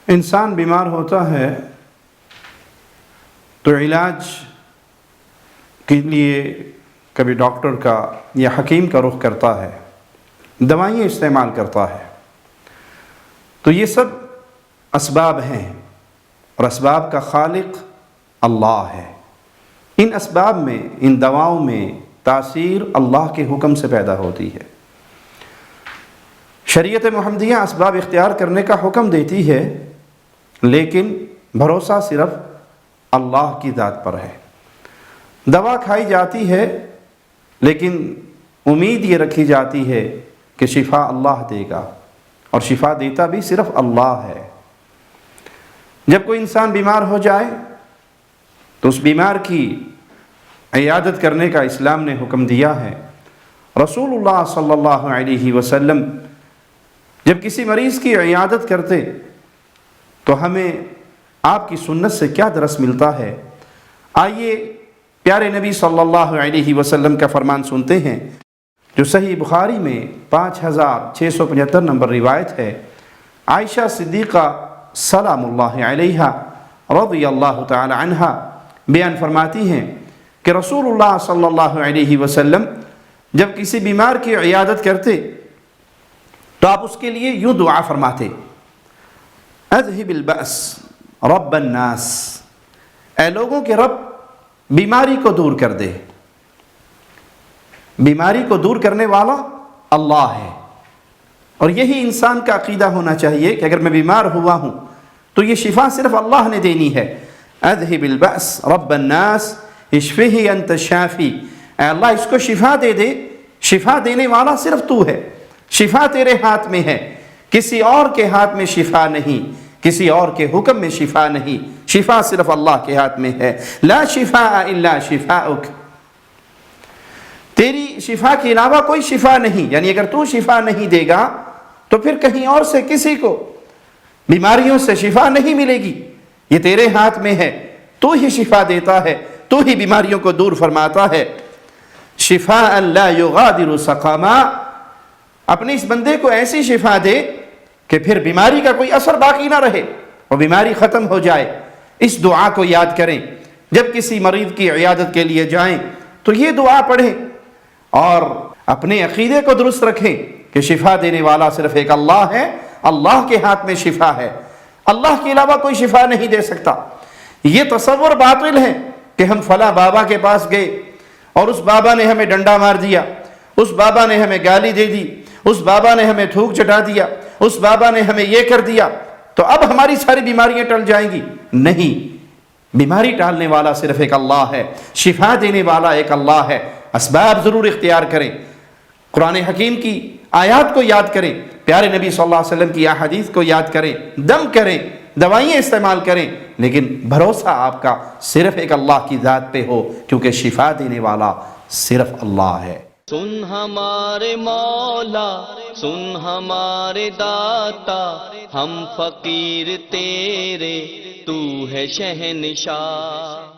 انسان بیمار ہوتا ہے تو علاج کے لیے کبھی ڈاکٹر کا یا حکیم کا رخ کرتا ہے، دوائیں استعمال کرتا ہے، تو یہ سب اسباب ہیں اور اسباب کا خالق اللہ ہے۔ ان اسباب میں، ان دواؤں میں تاثیر اللہ کے حکم سے پیدا ہوتی ہے۔ شریعت محمدیہ اسباب اختیار کرنے کا حکم دیتی ہے، لیکن بھروسہ صرف اللہ کی ذات پر ہے۔ دوا کھائی جاتی ہے لیکن امید یہ رکھی جاتی ہے کہ شفا اللہ دے گا، اور شفا دیتا بھی صرف اللہ ہے۔ جب کوئی انسان بیمار ہو جائے تو اس بیمار کی عیادت کرنے کا اسلام نے حکم دیا ہے۔ رسول اللہ صلی اللہ علیہ وسلم جب کسی مریض کی عیادت کرتے تو ہمیں آپ کی سنت سے کیا درس ملتا ہے؟ آئیے پیارے نبی صلی اللہ علیہ وسلم کا فرمان سنتے ہیں، جو صحیح بخاری میں 5675 نمبر روایت ہے۔ عائشہ صدیقہ سلام اللہ علیہا رضی اللہ تعالی عنہا بیان فرماتی ہیں کہ رسول اللہ صلی اللہ علیہ وسلم جب کسی بیمار کی عیادت کرتے تو آپ اس کے لیے یوں دعا فرماتے: اذہب البأس رب الناس، اے لوگوں کے رب بیماری کو دور کر دے۔ بیماری کو دور کرنے والا اللہ ہے، اور یہی انسان کا عقیدہ ہونا چاہیے کہ اگر میں بیمار ہوا ہوں تو یہ شفا صرف اللہ نے دینی ہے۔ اذہب البأس رب الناس اشفہ انت الشافی، اے اللہ اس کو شفا دے دے، شفا دینے والا صرف تو ہے، شفا تیرے ہاتھ میں ہے، کسی اور کے ہاتھ میں شفا نہیں، کسی اور کے حکم میں شفا نہیں، شفا صرف اللہ کے ہاتھ میں ہے۔ لا شفاء الا شفاؤک، تیری شفا کے علاوہ کوئی شفا نہیں، یعنی اگر تو شفا نہیں دے گا تو پھر کہیں اور سے کسی کو بیماریوں سے شفا نہیں ملے گی، یہ تیرے ہاتھ میں ہے، تو ہی شفا دیتا ہے، تو ہی بیماریوں کو دور فرماتا ہے۔ شفاء لا یغادر سقما، اپنے اس بندے کو ایسی شفا دے کہ پھر بیماری کا کوئی اثر باقی نہ رہے اور بیماری ختم ہو جائے۔ اس دعا کو یاد کریں، جب کسی مریض کی عیادت کے لیے جائیں تو یہ دعا پڑھیں اور اپنے عقیدے کو درست رکھیں کہ شفا دینے والا صرف ایک اللہ ہے، اللہ کے ہاتھ میں شفا ہے، اللہ کے علاوہ کوئی شفا نہیں دے سکتا۔ یہ تصور باطل ہے کہ ہم فلاں بابا کے پاس گئے اور اس بابا نے ہمیں ڈنڈا مار دیا، اس بابا نے ہمیں گالی دے دی، اس بابا نے ہمیں تھوک چٹا دیا، اس بابا نے ہمیں یہ کر دیا تو اب ہماری ساری بیماریاں ٹل جائیں گی۔ نہیں، بیماری ٹالنے والا صرف ایک اللہ ہے، شفا دینے والا ایک اللہ ہے۔ اسباب ضرور اختیار کریں، قرآن حکیم کی آیات کو یاد کریں، پیارے نبی صلی اللہ علیہ وسلم کی احادیث کو یاد کریں، دم کریں، دوائیں استعمال کریں، لیکن بھروسہ آپ کا صرف ایک اللہ کی ذات پہ ہو، کیونکہ شفا دینے والا صرف اللہ ہے۔ سن ہمارے مولا، سن ہمارے داتا، ہم فقیر تیرے، تو ہے شہنشاہ۔